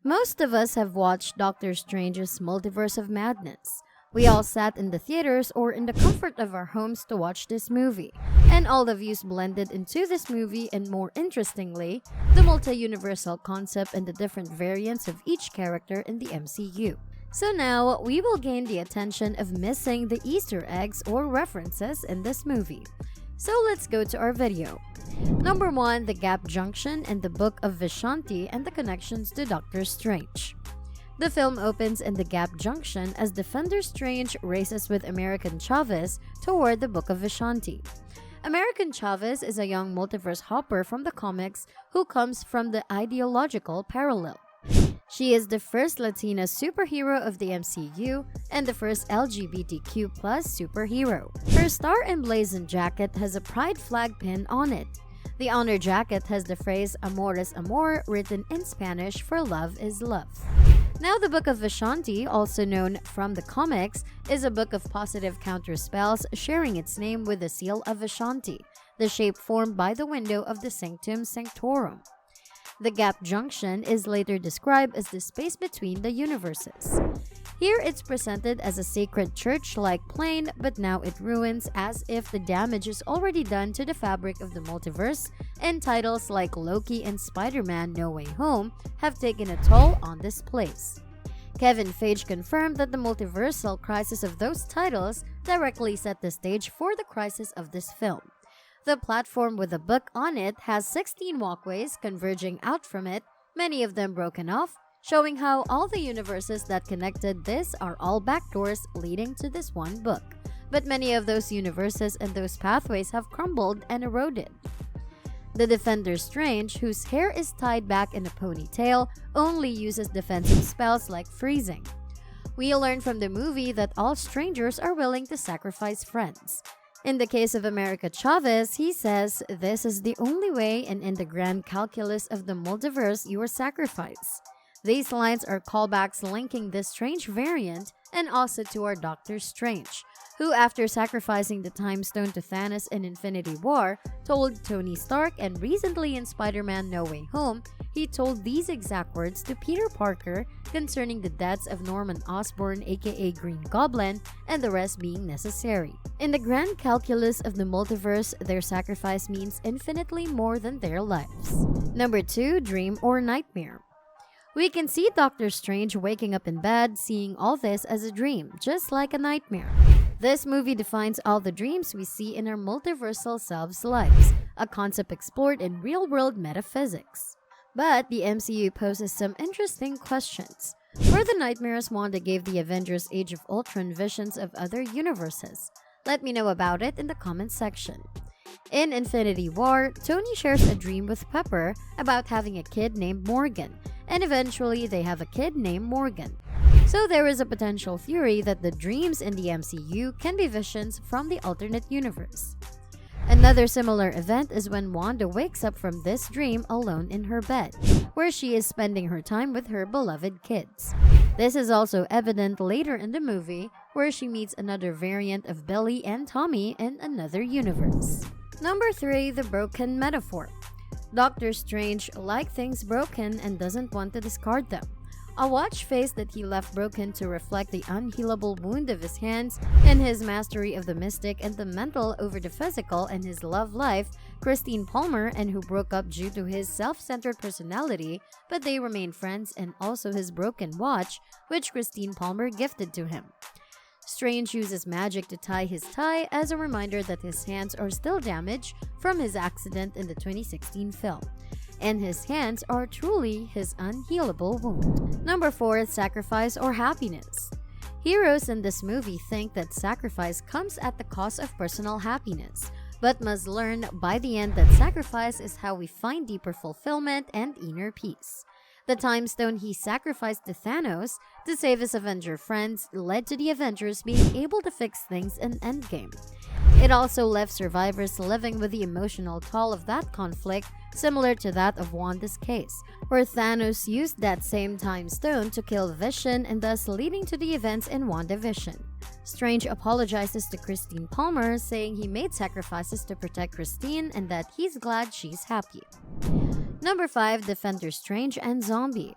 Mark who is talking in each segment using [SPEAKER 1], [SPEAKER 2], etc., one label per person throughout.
[SPEAKER 1] Most of us have watched Doctor Strange's Multiverse of Madness. We all sat in the theaters or in the comfort of our homes to watch this movie, and all the views blended into this movie, and more interestingly, the multi-universal concept and the different variants of each character in the MCU. So now, we will gain the attention of missing the Easter eggs or references in this movie. So let's go to our video. Number 1, the Gap Junction and the Book of Vishanti and the connections to Doctor Strange. The film opens in the Gap Junction as Defender Strange races with American Chavez toward the Book of Vishanti. American Chavez is a young multiverse hopper from the comics who comes from the ideological parallel. She is the first Latina superhero of the MCU and the first LGBTQ+ superhero. Her star emblazoned jacket has a pride flag pin on it. The honor jacket has the phrase Amor es amor written in Spanish for love is love. Now, the Book of Vishanti, also known from the comics, is a book of positive counter spells sharing its name with the Seal of Vishanti, the shape formed by the window of the Sanctum Sanctorum. The Gap Junction is later described as the space between the universes. Here it's presented as a sacred church-like plane, but now it ruins as if the damage is already done to the fabric of the multiverse, and titles like Loki and Spider-Man No Way Home have taken a toll on this place. Kevin Feige confirmed that the multiversal crisis of those titles directly set the stage for the crisis of this film. The platform with the book on it has 16 walkways converging out from it, many of them broken off, showing how all the universes that connected this are all backdoors leading to this one book. But many of those universes and those pathways have crumbled and eroded. The Defender Strange, whose hair is tied back in a ponytail, only uses defensive spells like freezing. We learn from the movie that all strangers are willing to sacrifice friends. In the case of America Chavez, he says, "This is the only way, and in the grand calculus of the multiverse, you are sacrifice." These lines are callbacks linking this Strange variant and also to our Doctor Strange, who, after sacrificing the Time Stone to Thanos in Infinity War, told Tony Stark, and recently in Spider-Man No Way Home, he told these exact words to Peter Parker concerning the deaths of Norman Osborn aka Green Goblin and the rest being necessary. In the grand calculus of the multiverse, their sacrifice means infinitely more than their lives. Number 2, Dream or Nightmare. We can see Doctor Strange waking up in bed, seeing all this as a dream, just like a nightmare. This movie defines all the dreams we see in our multiversal selves' lives, a concept explored in real-world metaphysics. But the MCU poses some interesting questions. Were the nightmares Wanda gave the Avengers Age of Ultron visions of other universes? Let me know about it in the comment section. In Infinity War, Tony shares a dream with Pepper about having a kid named Morgan, and eventually they have a kid named Morgan. So there is a potential theory that the dreams in the MCU can be visions from the alternate universe. Another similar event is when Wanda wakes up from this dream alone in her bed, where she is spending her time with her beloved kids. This is also evident later in the movie, where she meets another variant of Billy and Tommy in another universe. Number 3, the broken metaphor. Doctor Strange likes things broken and doesn't want to discard them. A watch face that he left broken to reflect the unhealable wound of his hands and his mastery of the mystic and the mental over the physical and his love life, Christine Palmer, and who broke up due to his self-centered personality, but they remain friends, and also his broken watch, which Christine Palmer gifted to him. Strange uses magic to tie his tie as a reminder that his hands are still damaged from his accident in the 2016 film. And his hands are truly his unhealable wound. Number 4, sacrifice or happiness. Heroes in this movie think that sacrifice comes at the cost of personal happiness, but must learn by the end that sacrifice is how we find deeper fulfillment and inner peace. The Time Stone he sacrificed to Thanos to save his Avenger friends led to the Avengers being able to fix things in Endgame. It also left survivors living with the emotional toll of that conflict, similar to that of Wanda's case, where Thanos used that same Time Stone to kill Vision and thus leading to the events in WandaVision. Strange apologizes to Christine Palmer, saying he made sacrifices to protect Christine and that he's glad she's happy. Number 5, Defender Strange and Zombie.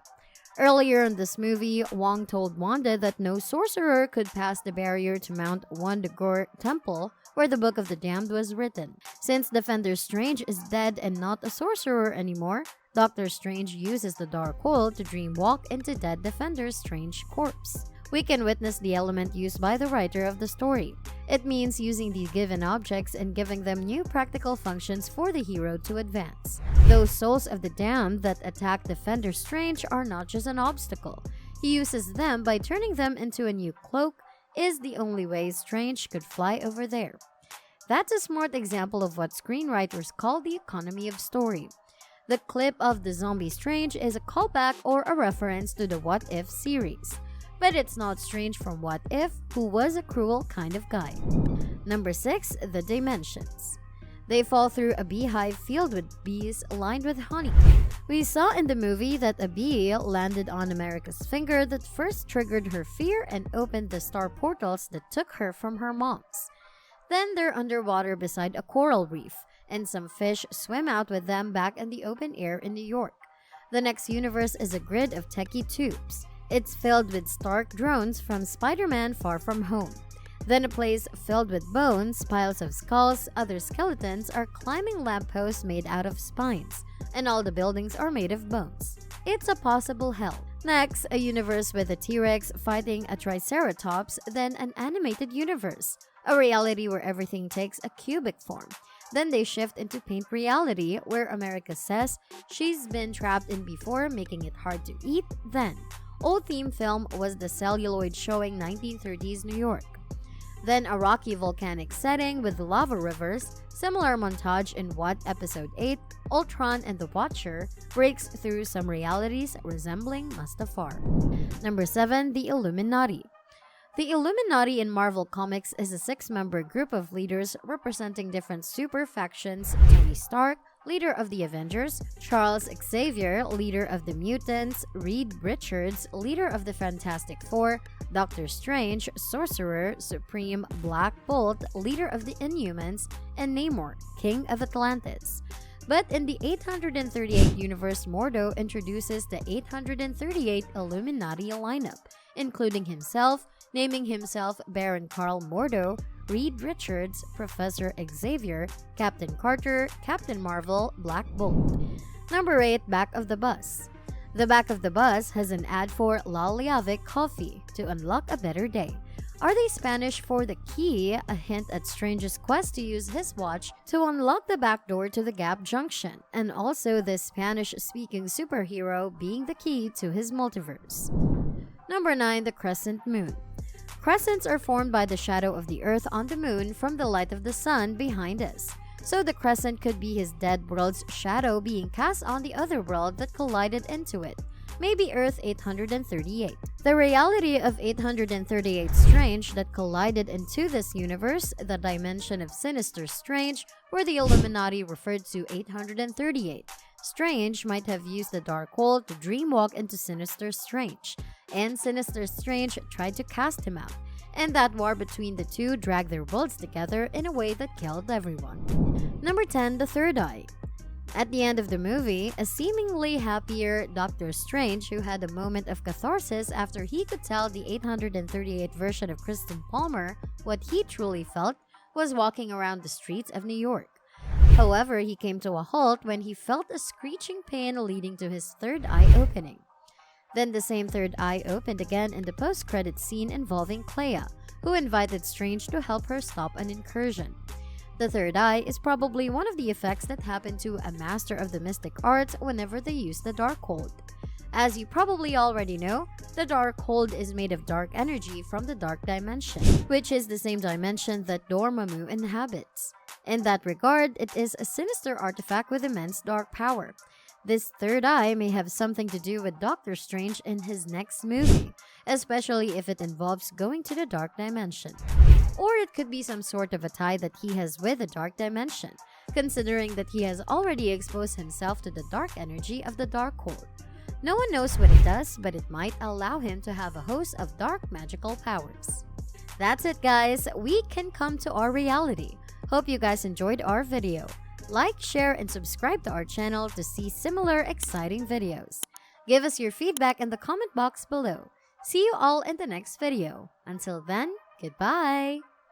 [SPEAKER 1] Earlier in this movie, Wong told Wanda that no sorcerer could pass the barrier to Mount Wundagore Temple, where the Book of the Damned was written. Since Defender Strange is dead and not a sorcerer anymore, Doctor Strange uses the Darkhold to dreamwalk into dead Defender Strange's corpse. We can witness the element used by the writer of the story. It means using the given objects and giving them new practical functions for the hero to advance. Those souls of the damned that attack Defender Strange are not just an obstacle. He uses them by turning them into a new cloak, is the only way Strange could fly over there. That's a smart example of what screenwriters call the economy of story. The clip of the zombie Strange is a callback or a reference to the What If series. But it's not Strange from What If, who was a cruel kind of guy. Number 6. The Dimensions. They fall through a beehive filled with bees lined with honeycomb. We saw in the movie that a bee landed on America's finger that first triggered her fear and opened the star portals that took her from her mom's. Then they're underwater beside a coral reef, and some fish swim out with them back in the open air in New York. The next universe is a grid of techie tubes. It's filled with Stark drones from Spider-Man Far From Home. Then a place filled with bones, piles of skulls, other skeletons are climbing lampposts made out of spines, and all the buildings are made of bones. It's a possible hell. Next, a universe with a T-Rex fighting a Triceratops, then an animated universe, a reality where everything takes a cubic form. Then they shift into paint reality, where America says she's been trapped in before, making it hard to eat. Then old theme film was the celluloid showing 1930s New York. Then a rocky volcanic setting with lava rivers, similar montage in What Episode 8, Ultron and the Watcher, breaks through some realities resembling Mustafar. Number 7. The Illuminati. The Illuminati in Marvel Comics is a 6-member group of leaders representing different super factions: Tony Stark, leader of the Avengers; Charles Xavier, leader of the Mutants; Reed Richards, leader of the Fantastic Four; Doctor Strange, Sorcerer Supreme; Black Bolt, leader of the Inhumans; and Namor, king of Atlantis. But in the 838 universe, Mordo introduces the 838 Illuminati lineup, including himself, naming himself Baron Karl Mordo, Reed Richards, Professor Xavier, Captain Carter, Captain Marvel, Black Bolt. Number 8. Back of the Bus. The back of the bus has an ad for La Liave coffee to unlock a better day. Are they Spanish for the key, a hint at Strange's quest to use his watch to unlock the back door to the Gap Junction, and also the Spanish-speaking superhero being the key to his multiverse. Number 9. The Crescent Moon. Crescents are formed by the shadow of the Earth on the Moon from the light of the Sun behind us. So the crescent could be his dead world's shadow being cast on the other world that collided into it. Maybe Earth 838. The reality of 838 Strange that collided into this universe, the dimension of Sinister Strange, where the Illuminati referred to 838. Strange might have used the Darkhold to dreamwalk into Sinister Strange, and Sinister Strange tried to cast him out. And that war between the two dragged their worlds together in a way that killed everyone. Number 10. The Third Eye. At the end of the movie, a seemingly happier Doctor Strange, who had a moment of catharsis after he could tell the 838 version of Kristen Palmer what he truly felt, was walking around the streets of New York. However, he came to a halt when he felt a screeching pain leading to his third eye opening. Then the same third eye opened again in the post-credit scene involving Clea, who invited Strange to help her stop an incursion. The third eye is probably one of the effects that happen to a master of the mystic arts whenever they use the Darkhold. As you probably already know, the Darkhold is made of dark energy from the Dark Dimension, which is the same dimension that Dormammu inhabits. In that regard, it is a sinister artifact with immense dark power. This third eye may have something to do with Doctor Strange in his next movie, especially if it involves going to the Dark Dimension. Or it could be some sort of a tie that he has with the Dark Dimension, considering that he has already exposed himself to the dark energy of the Darkhold. No one knows what it does, but it might allow him to have a host of dark magical powers. That's it, guys. We can come to our reality. Hope you guys enjoyed our video. Like, share, and subscribe to our channel to see similar exciting videos. Give us your feedback in the comment box below. See you all in the next video. Until then, goodbye!